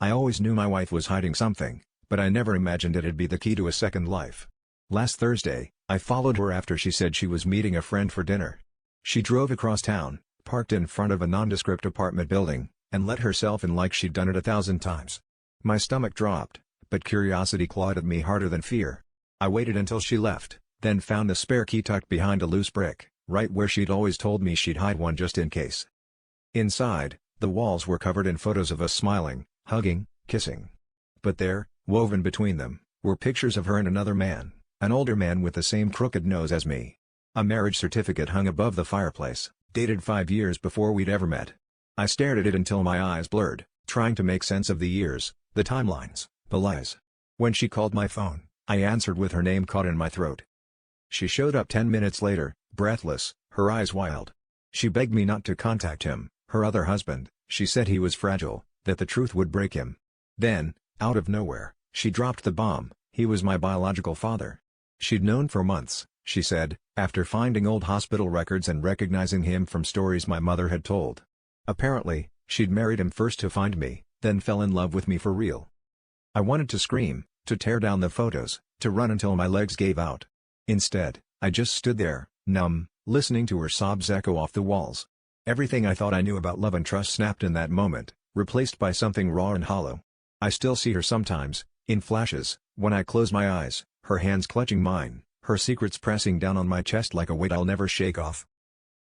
I always knew my wife was hiding something, but I never imagined it'd be the key to a second life. Last Thursday, I followed her after she said she was meeting a friend for dinner. She drove across town, parked in front of a nondescript apartment building, and let herself in like she'd done it 1,000 times. My stomach dropped, but curiosity clawed at me harder than fear. I waited until she left, then found the spare key tucked behind a loose brick, right where she'd always told me she'd hide one just in case. Inside, the walls were covered in photos of us smiling, hugging, kissing. But there, woven between them, were pictures of her and another man, an older man with the same crooked nose as me. A marriage certificate hung above the fireplace, dated 5 years before we'd ever met. I stared at it until my eyes blurred, trying to make sense of the years, the timelines, the lies. When she called my phone, I answered with her name caught in my throat. She showed up 10 minutes later, breathless, her eyes wild. She begged me not to contact him, her other husband. She said he was fragile, that the truth would break him. Then, out of nowhere, she dropped the bomb: he was my biological father. She'd known for months, she said, after finding old hospital records and recognizing him from stories my mother had told. Apparently, she'd married him first to find me, then fell in love with me for real. I wanted to scream, to tear down the photos, to run until my legs gave out. Instead, I just stood there, numb, listening to her sobs echo off the walls. Everything I thought I knew about love and trust snapped in that moment, replaced by something raw and hollow. I still see her sometimes, in flashes, when I close my eyes, her hands clutching mine, her secrets pressing down on my chest like a weight I'll never shake off.